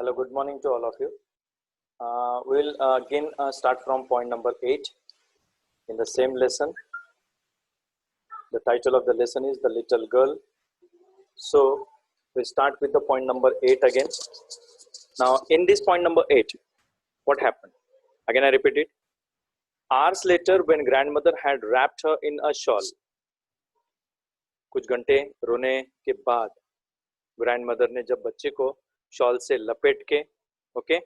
Hello, good morning to all of you. We'll again start from point number 8 in the same lesson. The title of the lesson is The Little Girl. So we'll start with the point number 8 again. Now, in this point number 8, what happened? Again, I repeat it. Hours later, when grandmother had wrapped her in a shawl, कुछ घंटे रोने के बाद grandmother ने जब बच्चे को shawl से लपेट के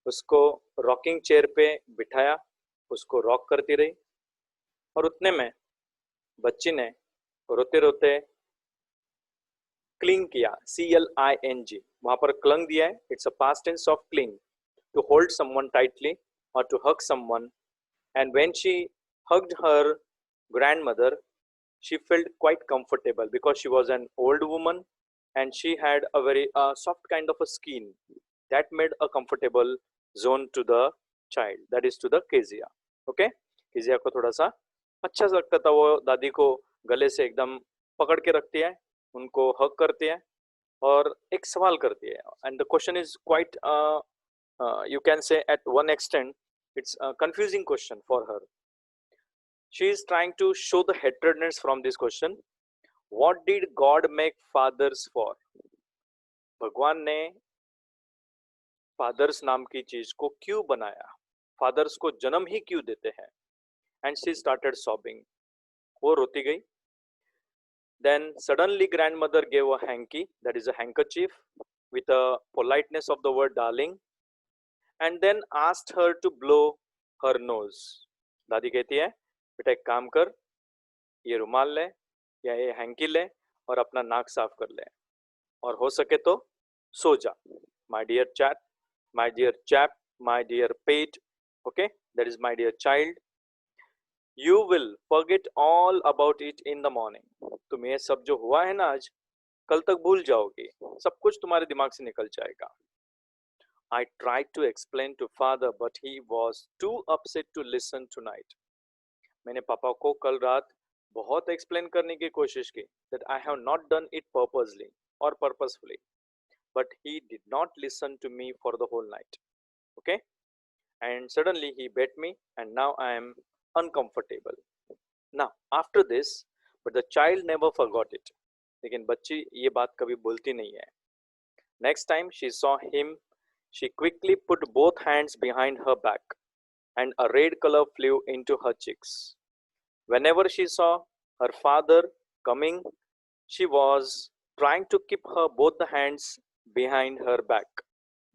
उसको रॉकिंग चेयर पे बिठाया, उसको रॉक करती रही और उतने में बच्ची ने रोते रोते क्लिंग किया, CLING, वहां पर क्लंग दिया है. It's a past tense of cling, to hold someone tightly और to hug someone. And when she hugged her grandmother, she felt quite comfortable because she was an old woman and she had a very soft kind of a skin that made a comfortable zone to the child, that is to the Kezia. Okay, Kezia को थोड़ा सा अच्छा लगता था, वो दादी को गले से एकदम पकड़ के रखती है, उनको हग करती है और एक सवाल करती है. And the question is quite you can say at one extent it's a confusing question for her. She is trying to show the heterogeneous from this question. What did God make fathers for? भगवान ने fathers नाम की चीज को क्यों बनाया, fathers को जन्म ही क्यों देते हैं. And she started sobbing. वो रोती गई. Then suddenly grandmother gave a hanky, that is a handkerchief, with a politeness of the word darling, and then asked her to blow her nose. दादी कहती है, बेटा एक काम कर, ये रुमाल ले या ये हैंकी ले और अपना नाक साफ कर ले और हो सके तो सो जा. My dear chat, my dear chap, my dear pet, okay, that is my dear child, you will forget all about it in the morning. तुम ये सब जो हुआ है ना आज, कल तक भूल जाओगे, सब कुछ तुम्हारे दिमाग से निकल जाएगा. I tried to explain to father but he was too upset to listen tonight. मैंने पापा को कल रात बहुत एक्सप्लेन करने की कोशिश की that I have not done it purposely or purposefully, but he did not listen to me for the whole night. Okay, and suddenly he beat me and now I am uncomfortable. Now after this, but the child never forgot it. लेकिन बच्ची ये बात कभी भूलती नहीं है. Next time she saw him, she quickly put both hands behind her back and a red color flew into her cheeks. Whenever she saw her father coming, she was trying to keep her both the hands behind her back.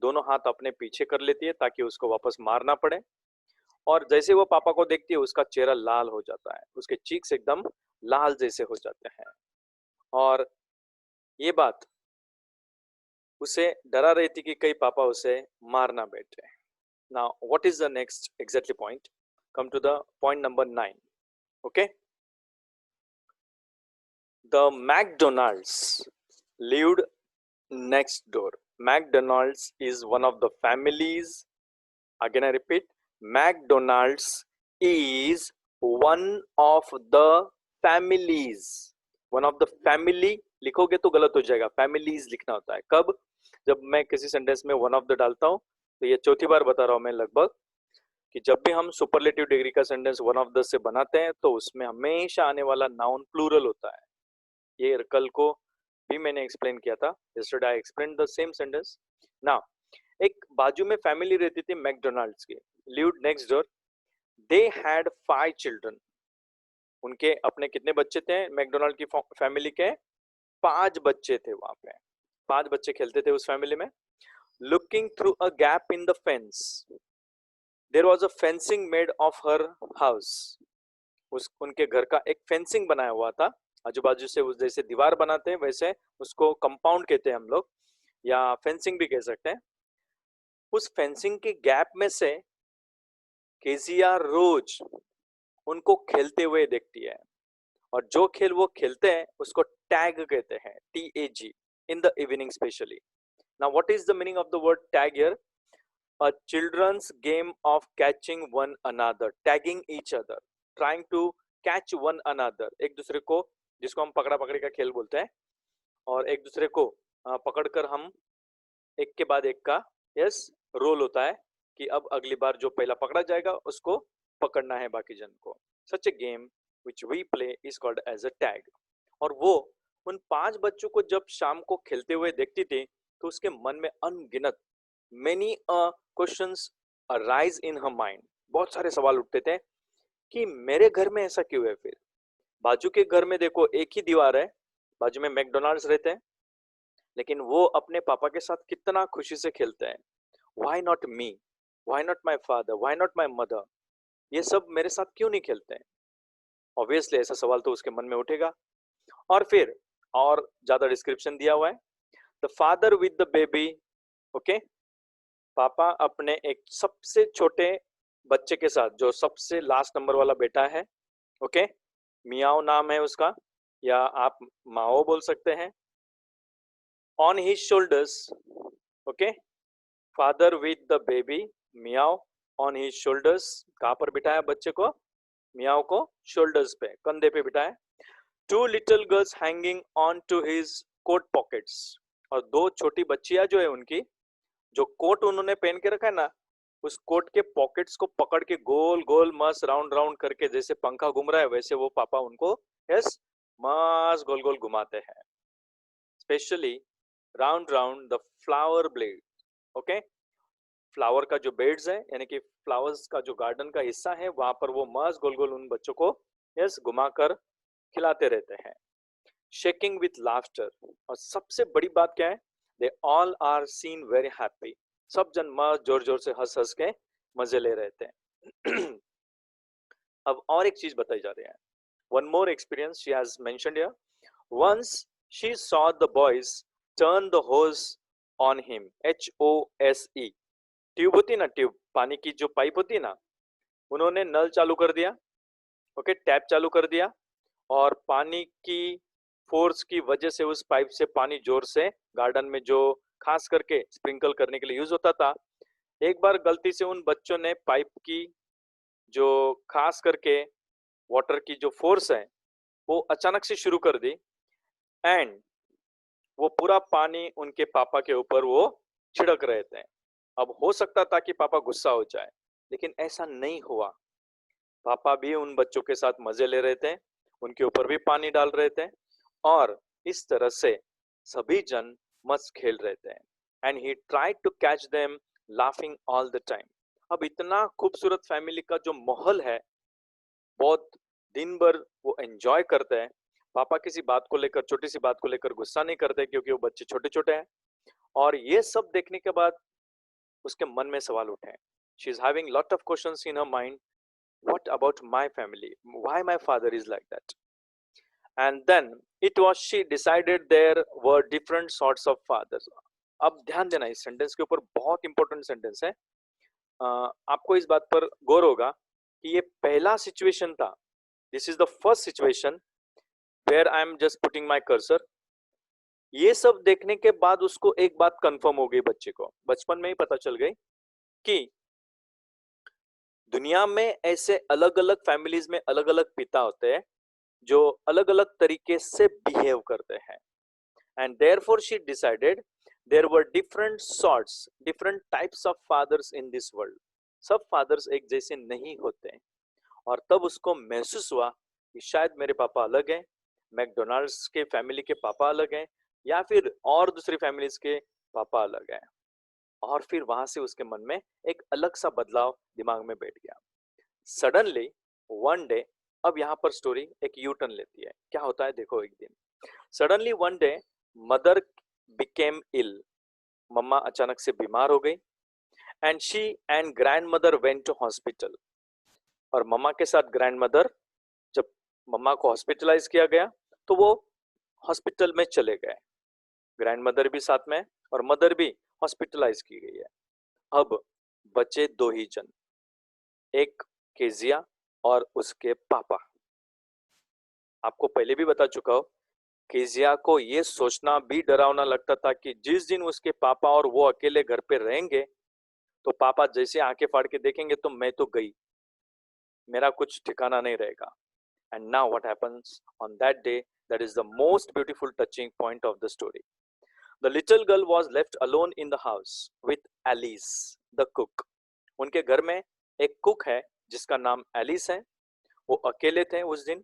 दोनों हाथ अपने पीछे कर लेती है ताकि उसको वापस मार ना पड़े. और जैसे वो पापा को देखती है उसका चेहरा लाल हो जाता है, उसके चीक्स एकदम लाल जैसे हो जाते हैं और ये बात उसे डरा रही थी कि कहीं पापा उसे मार ना बैठे. Now what is the next exactly point? Come to the point number 9. Okay, the McDonald's lived next door. McDonald's is one of the families. Again I repeat, McDonald's is one of the families. One of the family लिखोगे तो गलत हो जाएगा, families लिखना होता है. कब? जब मैं किसी सेंटेंस में one of the डालता हूँ, तो ये चौथी बार बता रहा हूँ मैं लगभग, कि जब भी हम सुपरलेटिव डिग्री का सेंटेंस वन ऑफ द से बनाते हैं तो उसमें हमेशा आने वाला नाउन प्लूरल होता है. ये कल को भी मैंने एक्सप्लेन किया था. yesterday I explained the same sentence. Now एक बाजू में फैमिली रहती थी मैकडोनाल्ड्स की, lived next door. They had 5 children. उनके अपने कितने बच्चे थे मैकडोनाल्ड की फैमिली के? 5 बच्चे थे. वहां पे 5 बच्चे खेलते थे उस फैमिली में. Looking through a gap in the fence, there was a fencing made of her house. उनके घर का एक फेंसिंग बनाया हुआ था, आजू बाजू से उस जैसे दीवार बनाते हैं वैसे उसको कंपाउंड कहते हैं हम लोग, या फेंसिंग भी कह सकते हैं. उस फेंसिंग के गैप में से केजिया रोज उनको खेलते हुए देखती है और जो खेल वो खेलते हैं उसको टैग कहते हैं, TAG, in the evening specially. Now what is the meaning of the word tag here? A children's game of catching one another, tagging each other, trying to catch one another. एक दूसरे को, जिसको हम पकड़ा पकड़ी का खेल बोलते हैं, और एक दूसरे को पकड़कर हम एक के बाद एक का यस रोल होता है कि अब अगली बार जो पहला पकड़ा जाएगा उसको पकड़ना है बाकी जन को. Such a game which we play is called as a tag. और वो उन 5 बच्चों को जब शाम को खेलते हुए देखती थी तो उसके मन में अनगिनत many questions arise in her mind. बहुत सारे सवाल उठते थे कि मेरे घर में ऐसा क्यों है. फिर बाजू के घर में देखो एक ही दीवार है, बाजू में मैकडोनाल्ड्स रहते हैं, लेकिन वो अपने पापा के साथ कितना खुशी से खेलते हैं. Why not me, why not my father, why not my mother, ये सब मेरे साथ क्यों नहीं खेलते हैं. ऑब्वियसली ऐसा सवाल तो उसके मन में उठेगा. और फिर और ज्यादा डिस्क्रिप्शन दिया हुआ है. The father with the baby. Okay, पापा अपने एक सबसे छोटे बच्चे के साथ, जो सबसे लास्ट नंबर वाला बेटा है. ओके, मियाओ नाम है उसका, या आप माओ बोल सकते हैं. On his shoulders. Okay, father with the baby, Miao on his shoulders. कहां पर बिठाया बच्चे को? मियाओ को शोल्डर्स पे, कंधे पे बिठाया. Two little girls hanging on to his coat pockets. और दो छोटी बच्चियां जो है उनकी, जो कोट उन्होंने पहन के रखा है ना, उस कोट के पॉकेट्स को पकड़ के गोल गोल मस्त राउंड राउंड करके, जैसे पंखा घूम रहा है वैसे वो पापा उनको यस मस्त गोल गोल घुमाते हैं. Specially round round the flower blade. Okay, flower का जो बेड्स है, यानी कि फ्लावर्स का जो गार्डन का हिस्सा है, वहां पर वो मस्त गोल गोल उन बच्चों को यस घुमाकर खिलाते रहते हैं. Shaking with laughter. और सबसे बड़ी बात क्या है? They all are seen very happy. सब जन मस्त जोर जोर से हंस हंस के मजे ले रहे थे. अब और एक चीज बताई जा रही है. One more experience she has mentioned here. Once she saw the boys turn the hose on him. HOSE. Tube होती है ना, ट्यूब, पानी की जो पाइप होती है ना, उन्होंने नल चालू कर दिया. ओके, टैप चालू कर दिया, और पानी की फोर्स की वजह से उस पाइप से पानी जोर से गार्डन में, जो खास करके स्प्रिंकल करने के लिए यूज होता था, एक बार गलती से उन बच्चों ने पाइप की जो खास करके वाटर की जो फोर्स है वो अचानक से शुरू कर दी. एंड वो पूरा पानी उनके पापा के ऊपर वो छिड़क रहे थे. अब हो सकता था कि पापा गुस्सा हो जाए, लेकिन ऐसा नहीं हुआ. पापा भी उन बच्चों के साथ मजे ले रहे थे, उनके ऊपर भी पानी डाल रहे थे, और इस तरह से सभी जन मस्त खेल रहे थे. And he tried to catch them laughing all the time. अब इतना खूबसूरत फैमिली का जो माहौल है, बहुत दिन भर वो एंजॉय करते हैं. पापा किसी बात को लेकर, छोटी सी बात को लेकर गुस्सा नहीं करते, क्योंकि वो बच्चे छोटे छोटे हैं. और ये सब देखने के बाद उसके मन में सवाल उठे. She is having lot of questions in her mind. What about my family? Why my father is like that? And then it was she decided there were different sorts of fathers. अब ध्यान देना, इस sentence के ऊपर बहुत important sentence है. आपको इस बात पर गौर होगा कि ये पहला सिचुएशन था. This is the first situation where I am just putting my cursor. ये सब देखने के बाद उसको एक बात कंफर्म हो गई, बच्चे को बचपन में ही पता चल गई कि दुनिया में ऐसे अलग अलग फैमिलीज में अलग अलग पिता होते हैं जो अलग अलग तरीके से बिहेव करते हैं. And therefore she decided there were different sorts, different types of fathers in this world. सब फादर्स एक जैसे नहीं होते. और तब उसको महसूस हुआ कि शायद मेरे पापा अलग हैं, मैकडोनाल्ड्स के फैमिली के पापा अलग हैं, या फिर और दूसरी फैमिलीज के पापा अलग हैं. और फिर वहां से उसके मन में एक अलग सा बदलाव दिमाग में बैठ गया. सडनली वन डे, अब यहाँ पर स्टोरी एक यू टर्न लेती है. क्या होता है देखो. एक दिन suddenly one day mother became ill. मम्मा अचानक से बीमार हो गई. And she and grand mother went to hospital. और मम्मा के साथ ग्रैंड मदर, जब मम्मा को हॉस्पिटलाइज किया गया तो वो हॉस्पिटल में चले गए. ग्रैंड मदर भी साथ में, और मदर भी हॉस्पिटलाइज की गई है. अब बचे दो ही जन, एक केजिया और उसके पापा. आपको पहले भी बता चुका हूं, केजिया को ये सोचना भी डरावना लगता था कि जिस दिन उसके पापा और वो अकेले घर पे रहेंगे तो पापा जैसे आंखें फाड़ के देखेंगे तो मैं तो गई, मेरा कुछ ठिकाना नहीं रहेगा. And now what happens on that day, that is the most beautiful touching point of the story. The little girl was left alone in the house with Alice, the cook. उनके घर में एक कुक है जिसका नाम Alice है. वो अकेले थे उस दिन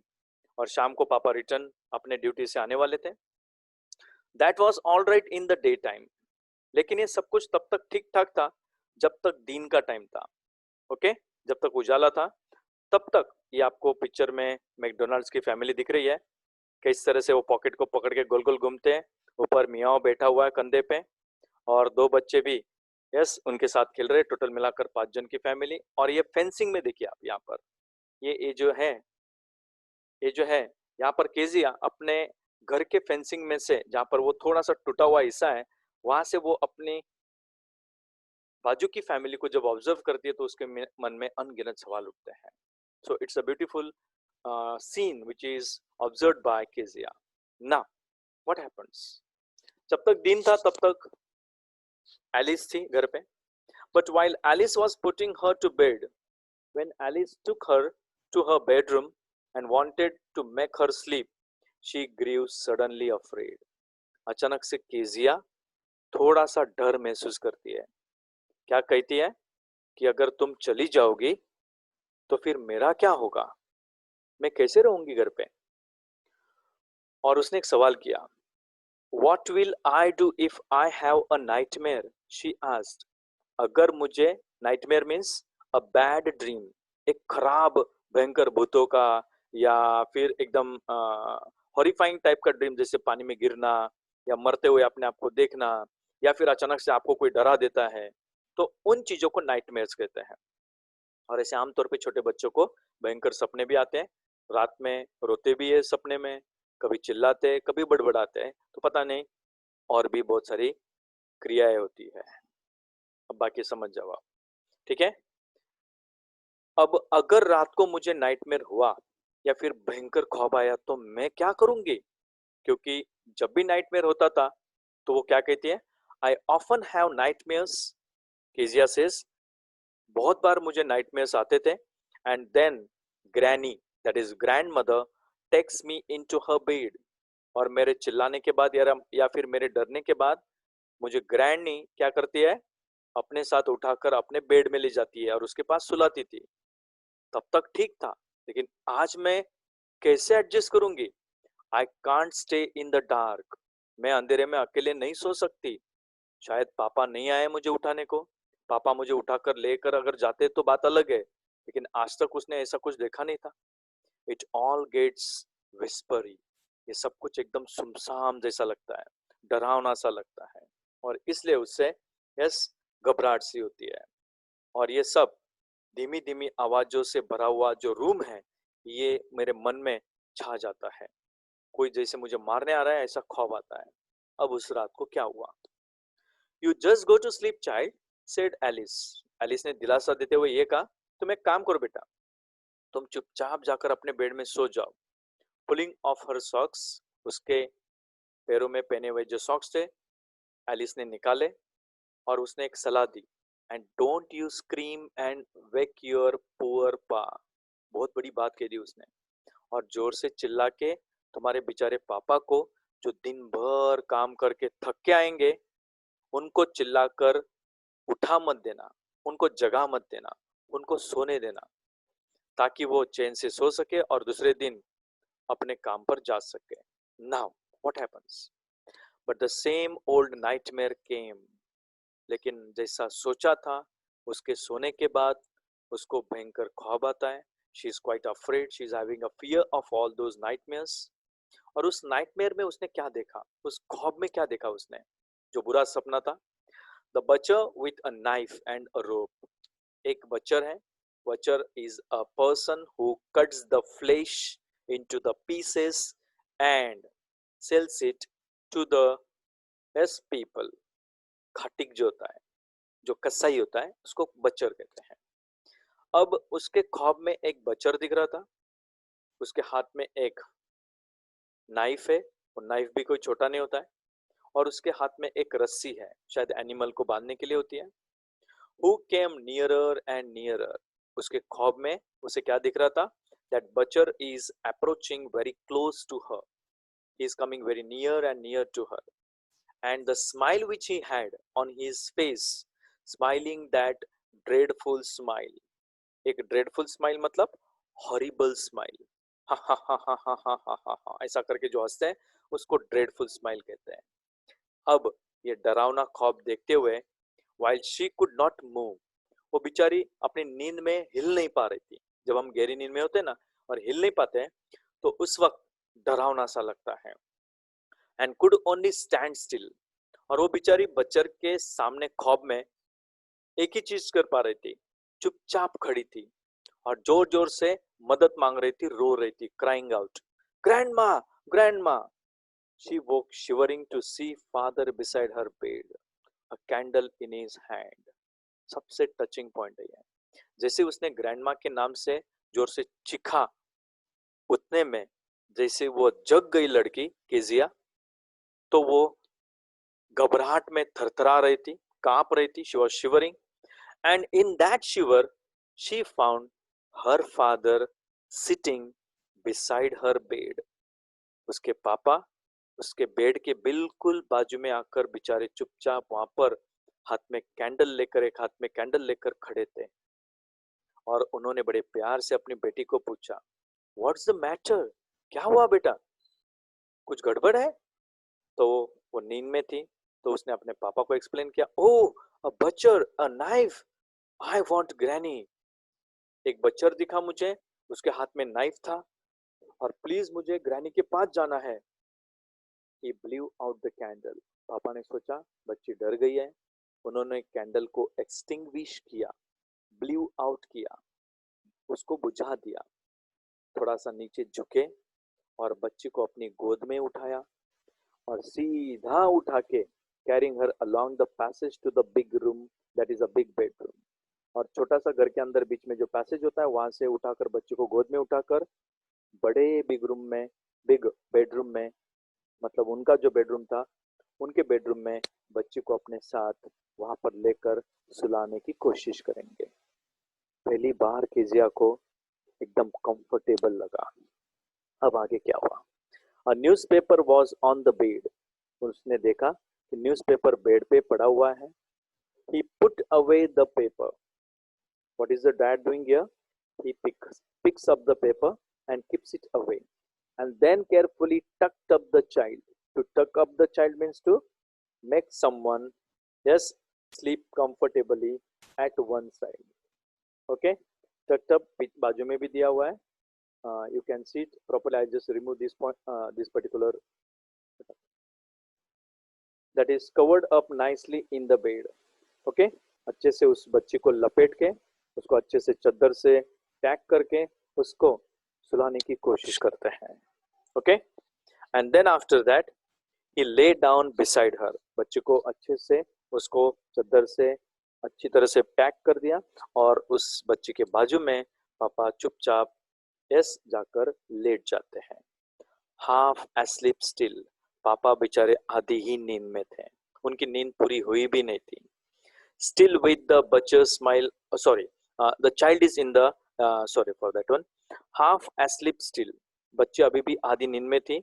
और शाम को पापा रिटर्न अपने ड्यूटी से आने वाले थे. That was all right in the daytime. लेकिन ये सब कुछ तब तक ठीक ठाक था जब तक दिन का टाइम था. ओके, जब तक उजाला था तब तक. ये आपको पिक्चर में मैकडोनाल्ड्स की फैमिली दिख रही है. किस तरह से वो पॉकेट को पकड़ के गोल गोल घूमते हैं. ऊपर मियाँ बैठा हुआ है कंधे पे और दो बच्चे भी यस उनके साथ खेल रहे. टोटल मिलाकर 5 जन की फैमिली. और ये फेंसिंग में देखिए आप यहाँ पर ये जो है यहाँ पर केजिया अपने घर के फेंसिंग में से जहाँ पर वो थोड़ा सा टूटा हुआ हिस्सा है वहां से वो अपनी बाजू की फैमिली को जब ऑब्जर्व करती है तो उसके मन में अनगिनत सवाल उठते हैं. So it's a beautiful scene which is observed by Kezia. Now what happens. जब तक दिन था तब तक एलिस थी घर पे. But while Alice was putting her to bed, when Alice took her to her bedroom and wanted to make her sleep, she grew suddenly afraid. अचानक से केजिया थोड़ा सा डर महसूस करती है. क्या कहती है कि अगर तुम चली जाओगी तो फिर मेरा क्या होगा, मैं कैसे रहूंगी घर पे. और उसने एक सवाल किया. What will I do if I have a nightmare? She asked. अगर मुझे nightmare means a bad dream, एक खराब भयंकर भूतों का या फिर एकदम हॉरिफाइंग टाइप का ड्रीम जैसे पानी में गिरना या मरते हुए अपने आप को देखना या फिर अचानक से आपको कोई डरा देता है तो उन चीजों को नाइटमेयर्स कहते हैं. और ऐसे आमतौर पे छोटे बच्चों को भयंकर सपने भी आते हैं. रात में रोते भी है सपने में, कभी चिल्लाते हैं कभी बड़बड़ाते हैं. तो पता नहीं और भी बहुत सारी क्रियाएं होती है. अब बाकी समझ जाओ आप. ठीक है. अब अगर रात को मुझे नाइटमेयर हुआ या फिर भयंकर ख्वाब आया तो मैं क्या करूंगी. क्योंकि जब भी नाइटमेयर होता था तो वो क्या कहती है. I often have nightmares, Kezia says. बहुत बार मुझे नाइटमेयर्स आते थे. And then granny that is grand mother takes me into her bed. और मेरे चिल्लाने के बाद या फिर मेरे डरने के बाद मुझे ग्रैंडी क्या करती है, अपने साथ उठाकर अपने बेड में ले जाती है और उसके पास सुलाती थी. तब तक ठीक था लेकिन आज मैं कैसे एडजस्ट करूंगी. I can't stay in the dark. मैं अंधेरे में अकेले नहीं सो सकती. शायद पापा नहीं आए मुझे उठाने को. पापा मुझे उठाकर लेकर अगर जाते तो बात अलग है लेकिन आज तक उसने ऐसा कुछ देखा नहीं था. It all gets whispery. ये सब कुछ एकदम सुमसाम जैसा लगता है, डरावना सा लगता है और इसलिए उससे यस घबराहट सी होती है. और ये सब धीमी धीमी आवाजों से भरा हुआ जो रूम है ये मेरे मन में छा जाता है. कोई जैसे मुझे मारने आ रहा है ऐसा ख्वाब आता है. अब उस रात को क्या हुआ. You just go to sleep child, said Alice. Alice ने दिलासा देते हुए ये कहा, तुम एक काम करो बेटा, तुम चुपचाप जाकर अपने बेड में सो जाओ. पुलिंग ऑफ हर सॉक्स, उसके पैरों में पहने हुए जो सॉक्स थे एलिस ने निकाले और उसने एक सलाह दी. And don't you scream and wake your poor pa. बहुत बड़ी बात कह दी उसने. और जोर से चिल्ला के तुम्हारे बेचारे पापा को जो दिन भर काम करके थक के आएंगे उनको चिल्लाकर उठा मत देना, उनको जगा मत देना, उनको सोने देना ताकि वो चैन से सो सके और दूसरे दिन अपने काम पर जा सके. Now what happens. But the same old nightmare came. लेकिन जैसा सोचा था उसके सोने के बाद उसको भयंकर ख्वाब आता है. She is quite afraid, she is having a fear of all those nightmares. और उस नाइटमेयर में उसने क्या देखा, उस ख्वाब में क्या देखा उसने जो बुरा सपना था. The butcher with a knife and a rope. एक बचर है. Butcher is a person who cuts the flesh into the pieces and sells it to the S people. खाटिक जो होता है, जो कसाई होता है उसको बचर कहते हैं. अब उसके ख्वाब में एक बचर दिख रहा था. उसके हाथ में एक नाइफ है. वो नाइफ भी कोई छोटा नहीं होता है. और उसके हाथ में एक रस्सी है, शायद एनिमल को बांधने के लिए होती है. Who came nearer and nearer. उसके ख्वाब में उसे क्या दिख रहा था. That butcher is approaching very close to her. He is coming very near and near to her. and the smile which he had on his face, smiling that dreadful smile. एक dreadful smile मतलब horrible smile. हा हा हा हा हा हा हा हा हा ऐसा करके जो हंसते हैं उसको dreadful smile कहते हैं. अब ये डरावना ख्वाब देखते हुए while she could not move, वो बेचारी अपनी नींद में हिल नहीं पा रही थी. जब हम गहरी नींद में होते हैं ना और हिल नहीं पाते हैं तो उस वक्त डरावना सा लगता है. and could only stand still, और वो बेचारी बच्चर के सामने ख्वाब में एक ही चीज कर पा रही थी, चुपचाप खड़ी थी और जोर जोर से मदद मांग रही थी, रो रही थी, crying out, grandma, grandma. She woke shivering to see father beside her bed, a candle in his hand. सबसे टचिंग पॉइंट है ये. जैसे उसने ग्रैंडमा के नाम से जोर से चीखा, उतने में जैसे वो जग गई लड़की केजिया, तो वो घबराहट में थरथरा रही थी, कांप रही थी. She was shivering and in that shiver she found her father sitting beside her bed. उसके पापा उसके बेड के बिल्कुल बाजू में आकर बेचारे चुपचाप वहां पर हाथ में कैंडल लेकर, एक हाथ में कैंडल लेकर खड़े थे और उन्होंने बड़े प्यार से अपनी बेटी को पूछा, व्हाट्स द मैटर, क्या हुआ बेटा, कुछ गड़बड़ है? तो वो नींद में थी तो उसने अपने पापा को एक्सप्लेन किया, oh a butcher, a knife, I want granny. एक बच्चर दिखा मुझे, उसके हाथ में नाइफ था और प्लीज मुझे ग्रैनी के पास जाना है. He blew out the candle. पापा ने सोचा बच्ची डर गई है, उन्होंने कैंडल को एक्सटिंग्विश किया, ब्लू आउट किया, उसको बुझा दिया. थोड़ा सा नीचे झुके और बच्ची को अपनी गोद में उठाया और सीधा उठा के carrying her along the passage to the big room, that is a big bedroom. और छोटा सा घर के अंदर बीच में जो पैसेज होता है वहां से उठाकर बच्ची को गोद में उठाकर बड़े बिग रूम में, बिग बेडरूम में, मतलब उनका जो बेडरूम था उनके बेडरूम में बच्ची को अपने साथ वहां पर लेकर सुलाने की कोशिश करेंगे. पहली बार केजिया को एकदम कंफर्टेबल लगा. अब आगे क्या हुआ? A newspaper was on the bed. उसने देखा कि न्यूज़पेपर बेड पे पड़ा हुआ है. He put away the paper. What is the dad doing here? He picks up the paper and keeps it away, and then carefully tucked up the child. To tuck up the child means to make someone, yes, sleep comfortably at one side. Okay, tucked up बाजू में भी दिया हुआ है. You can see it properly. I just remove this point, this particular, that is covered up nicely in the bed. Okay, अच्छे से उस बच्ची को लपेट के उसको अच्छे से चद्दर से पैक करके उसको सुलाने की कोशिश करते हैं. Okay, and then after that he lay down beside her. बच्ची को अच्छे से उसको चद्दर से अच्छी तरह से पैक कर दिया और उस बच्ची के बाजू में पापा चुपचाप यस जाकर लेट जाते हैं. Half asleep still. पापा बेचारे आधी ही नींद में थे, उनकी नींद पूरी हुई भी नहीं थी. Still with the butcher smile, the child is in the, sorry for that one, half asleep still. बच्ची अभी भी आधी नींद में थी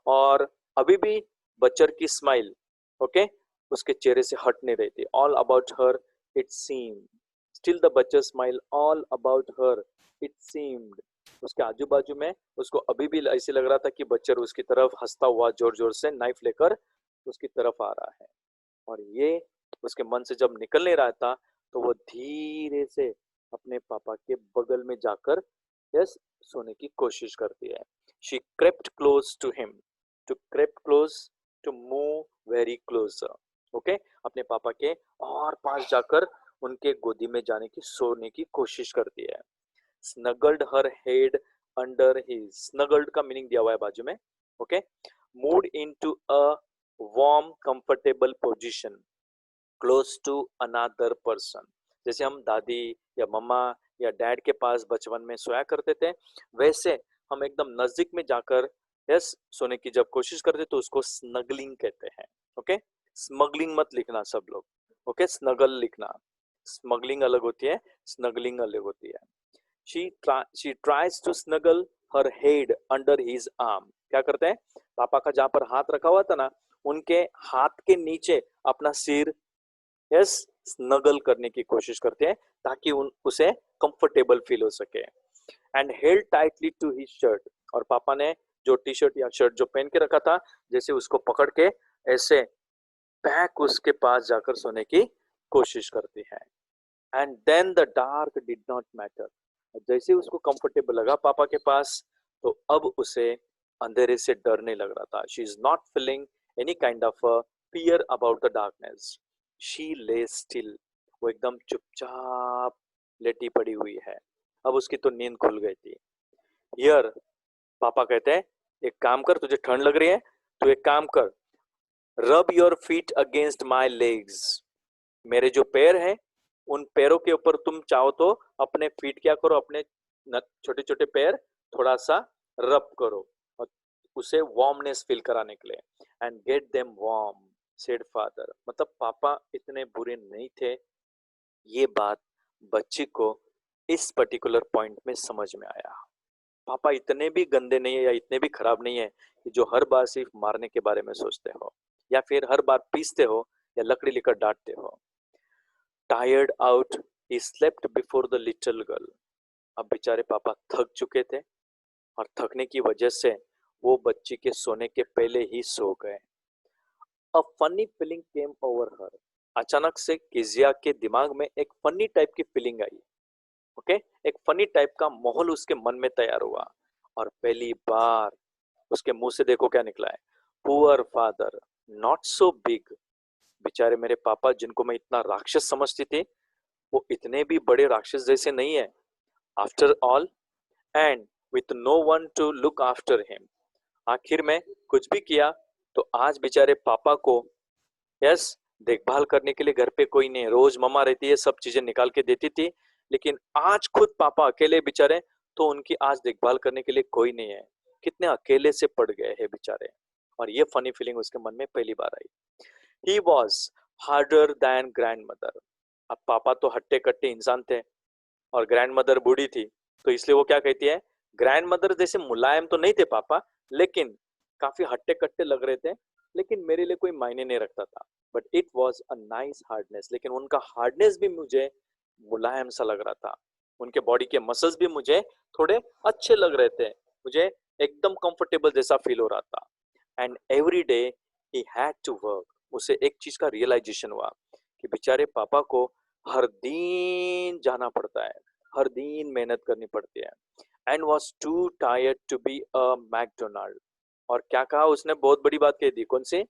और अभी भी बच्चर की स्माइल, ओके, उसके चेहरे से हट नहीं रही थी. All about her it seemed. Still the butcher smile all about her it seemed. उसके आजू बाजू में उसको अभी भी ऐसे लग रहा था कि बच्चर उसकी तरफ हंसता हुआ जोर जोर से नाइफ लेकर उसकी तरफ आ रहा है. और ये उसके मन से जब निकल नहीं रहा था तो वो धीरे से अपने पापा के बगल में जाकर यस सोने की कोशिश करती है. She crept close to him. To crept close, to move very closer. Okay, अपने पापा के और पास जाकर उनके गोदी में जाने की, सोने की कोशिश करती है. Snuggled her head under his. Snuggled का मीनिंग दिया हुआ है बाजू में. Okay, moved into a warm comfortable position close to another person. जैसे हम दादी या मम्मा या डैड के पास बचपन में सोया करते थे, वैसे हम एकदम नजदीक में जाकर यस सोने की जब कोशिश करते तो उसको स्नगलिंग कहते हैं. ओके, स्मगलिंग मत लिखना सब लोग. ओके, स्नगल लिखना. स्मगलिंग अलग होती है, स्नगलिंग अलग होती है. she tries to snuggle her head under his arm. क्या करते हैं? पापा का जहां पर हाथ रखा हुआ था ना उनके हाथ के नीचे अपना सिर यस स्नगल करने की कोशिश करते हैं ताकि उसे कंफर्टेबल फील हो सके and held tightly to his shirt और पापा ने जो टी शर्ट या शर्ट जो पहन के रखा था जैसे उसको पकड़ के ऐसे बैक उसके पास जाकर सोने की कोशिश करती है and then the dark did not matter जैसे उसको कंफर्टेबल लगा पापा के पास तो अब उसे अंधेरे से डर नहीं लग रहा था she is not feeling any kind of fear about the darkness she ले स्टिल वो एकदम चुपचाप लेटी पड़ी हुई है अब उसकी तो नींद खुल गई थी हियर पापा कहते हैं एक काम कर तुझे ठंड लग रही है तो एक काम कर rub your feet against my legs मेरे जो पैर हैं उन पैरों के ऊपर तुम चाहो तो अपने फीट क्या करो अपने छोटे छोटे पैर थोड़ा सा रब करो और उसे वार्मनेस फील कराने के लिए and get them warm said father मतलब पापा इतने बुरे नहीं थे ये बात बच्ची को इस पर्टिकुलर पॉइंट में समझ में आया पापा इतने भी गंदे नहीं है या इतने भी खराब नहीं है कि जो हर बार सिर्फ मारने के बारे में सोचते हो या फिर हर बार पीसते हो या लकड़ी लेकर डांटते हो tired out he slept before the little girl अब बेचारे पापा थक चुके थे और थकने की वजह से वो बच्ची के सोने के पहले ही सो गए a funny feeling came over हर अचानक से किजिया के दिमाग में एक फनी टाइप की फीलिंग आई ओके एक फनी टाइप का माहौल उसके मन में तैयार हुआ और पहली बार उसके मुंह से देखो क्या निकला है poor father not so big बेचारे मेरे पापा जिनको मैं इतना राक्षस समझती थी वो इतने भी बड़े राक्षस जैसे नहीं है after all and with no one to look after him आखिर में कुछ भी किया तो आज बेचारे पापा को यस देखभाल करने के लिए घर पे कोई नहीं रोज मम्मा रहती है सब चीजें निकाल के देती थी लेकिन आज खुद पापा अकेले बेचारे तो उनकी आज देखभाल करने के लिए कोई नहीं है कितने अकेले से पड़ गए हैं बेचारे और ये फनी फीलिंग उसके मन में पहली बार आई he was harder than grand mother अब पापा तो हट्टे कट्टे इंसान थे और ग्रैंड मदर बूढ़ी थी तो इसलिए वो क्या कहती है ग्रैंड मदर जैसे मुलायम तो नहीं थे पापा लेकिन काफी हट्टे कट्टे लग रहे थे लेकिन मेरे लिए कोई मायने नहीं रखता था but it was a nice hardness लेकिन उनका हार्डनेस भी मुझे मुलायम सा लग रहा था उनके बॉडी के मसल्स भी मुझे थोड़े अच्छे लग रहे थे मुझे एकदम कंफर्टेबल जैसा फील हो रहा था and every day he had to work उसे एक चीज का रियलाइजेशन हुआ कि बेचारे पापा को हर दिन जाना पड़ता है हर दिन मेहनत करनी पड़ती है and was too tired to be a McDonald और क्या कहा उसने बहुत बड़ी बात कह दी कौन सी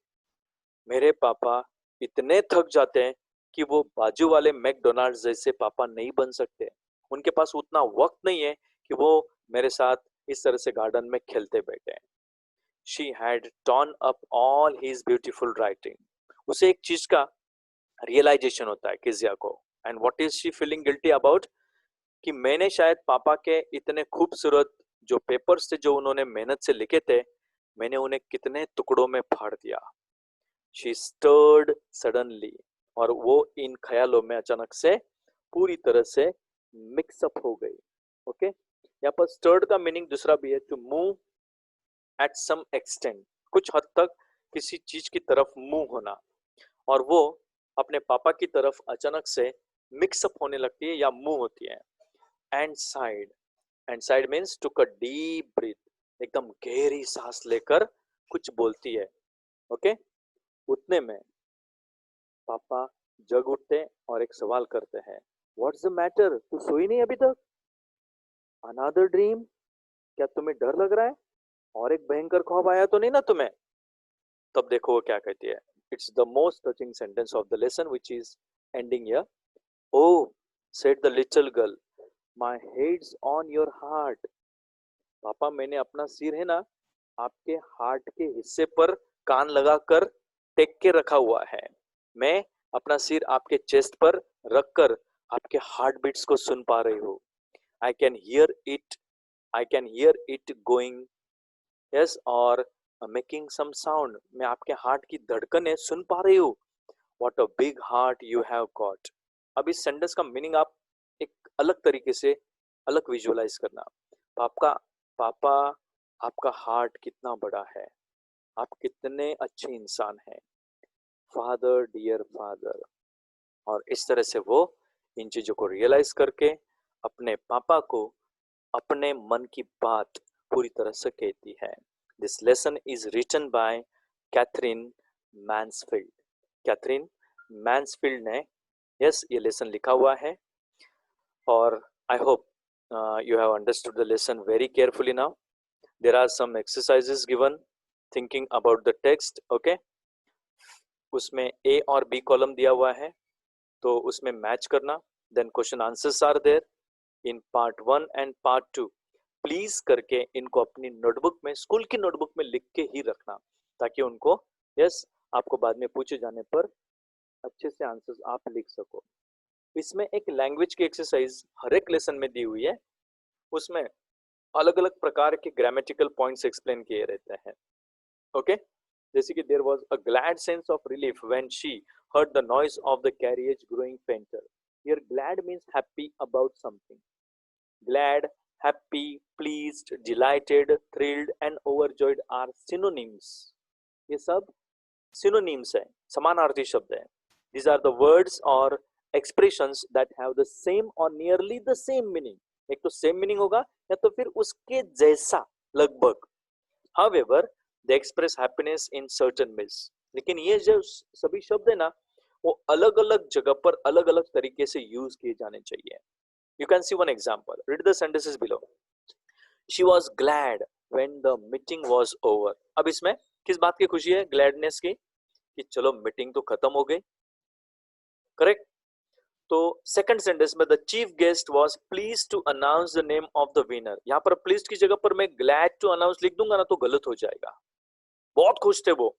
मेरे पापा इतने थक जाते हैं कि वो बाजू वाले मैकडोनाल्ड जैसे पापा नहीं बन सकते उनके पास उतना वक्त नहीं है कि वो मेरे साथ इस तरह से गार्डन में खेलते बैठे she had turn up all his beautiful writing उसे एक चीज का रियलाइजेशन होता है किजिया को and what is she feeling guilty about कि मैंने शायद पापा के इतने खूबसूरत जो पेपर्स थे जो उन्होंने मेहनत से लिखे थे मैंने उन्हें कितने टुकड़ों में फाड़ दिया शी स्टर्ड सडनली और वो इन ख्यालों में अचानक से पूरी तरह से मिक्सअप हो गई ओके यहाँ पर स्टर्ड का मीनिंग दूसरा भी है to move at some extent कुछ हद तक किसी चीज की तरफ मूव होना और वो अपने पापा की तरफ अचानक से मिक्सअप होने लगती है या मूव होती है and side means took a deep breath एकदम गहरी सांस लेकर कुछ बोलती है ओके उतने में पापा जग उठते और एक सवाल करते हैं व्हाट्स द मैटर तू सोई नहीं अभी तक अनदर ड्रीम क्या तुम्हें डर लग रहा है और एक भयंकर ख्वाब आया तो नहीं ना तुम्हें तब देखो वो क्या कहती है it's the most touching sentence of the lesson which is ending here oh said the little girl my heads on your heart पापा मैंने अपना सिर है ना आपके हार्ट के हिस्से पर कान लगाकर टेक के रखा हुआ है मैं अपना सिर आपके चेस्ट पर रखकर आपके हार्ट बीट्स को सुन पा रही हूँ I can hear it I can hear it going yes और मेकिंग सम साउंड मैं आपके हार्ट की धड़कनें सुन पा रही हूँ what a big heart you have got अब इस सेंटेंस का मीनिंग आप एक अलग तरीके से अलग विजुअलाइज करना आपका पापा आपका हार्ट कितना बड़ा है आप कितने अच्छे इंसान हैं, फादर डियर फादर। और इस तरह से वो इन चीजों को रियलाइज करके अपने पापा को अपने मन की बात पूरी तरह से कहती है। This lesson is written by Katherine Mansfield. Katherine Mansfield ने यस ये लेसन लिखा हुआ है। और I hope you have understood the lesson very carefully now. There are some exercises given thinking about the text. Okay, उसमें A और B column दिया हुआ है तो उसमें मैच करना। Then question answers are there in part 1 and part 2। Please करके इनको अपनी नोटबुक में, स्कूल की नोटबुक में लिख के ही रखना ताकि उनको यस आपको बाद में पूछे जाने पर अच्छे से आंसर्स आप लिख सको। इसमें एक लैंग्वेज की एक्सरसाइज हर एक लेसन में दी हुई है, उसमें अलग अलग प्रकार के ग्रामेटिकल पॉइंट्स एक्सप्लेन किए रहते हैं। ओके, जैसे कि there was a glad sense of relief when she heard the noise of the carriage growing fainter. Here glad means happy about something. Glad, happy, pleased, delighted, thrilled and overjoyed are synonyms. ये सब synonyms है, समानार्थी शब्द है। These are the words or expressions that have the same or nearly the same meaning. एक तो same meaning होगा या तो फिर उसके जैसा लगभग। However, they express happiness in certain ways. लेकिन ये जो सभी शब्द है ना वो अलग अलग जगह पर अलग अलग तरीके से यूज किए जाने चाहिए। You can see one example. Read the sentences below. She was glad when the meeting was over. अब इसमें किस बात की खुशी है? ग्लैडनेस की, कि चलो मीटिंग तो खत्म हो गई। करेक्ट। तो सेकंड सेंटेंस में the chief guest was pleased to announce the name of the winner. यहाँ पर प्लीज्ड की जगह पर मैं ग्लैड टू अनाउंस लिख दूंगा ना तो गलत हो जाएगा। बहुत खुश थे वो,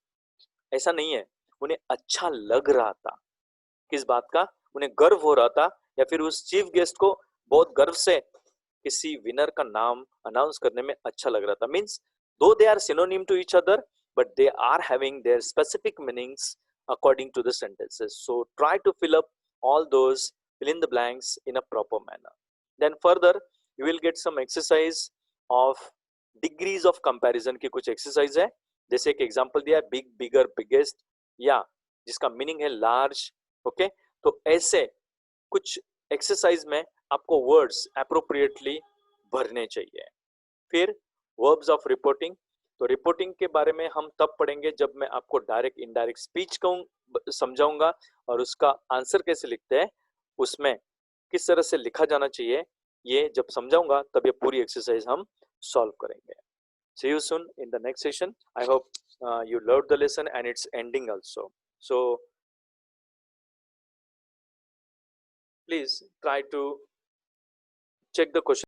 ऐसा नहीं है, उन्हें अच्छा लग रहा था। किस बात का? उन्हें गर्व हो रहा था या फिर उस चीफ गेस्ट को बहुत गर्व से किसी विनर का नाम अनाउंस करने में अच्छा लग रहा था। Means though they are synonym to each other but they are having their specific meanings according to the sentences. So try to fill up all those, fill in the blanks in a proper manner. Then further you will get some exercise of degrees of comparison की कुछ exercise है। जैसे एक example दिया है big, बिगर, biggest, या जिसका meaning है लार्ज। ओके, तो ऐसे कुछ एक्सरसाइज में आपको वर्ड्स अप्रोप्रिएटली भरने चाहिए। फिर वर्ब्स ऑफ रिपोर्टिंग, तो रिपोर्टिंग के बारे में हम तब पढ़ेंगे जब मैं आपको डायरेक्ट इनडायरेक्ट स्पीच कहूँ समझाऊंगा और उसका आंसर कैसे लिखते हैं, उसमें किस तरह से लिखा जाना चाहिए, ये जब समझाऊंगा तब ये पूरी एक्सरसाइज हम सॉल्व करेंगे। See you soon in the next session. I hope you loved the lesson and it's ending also. So please try to check the question.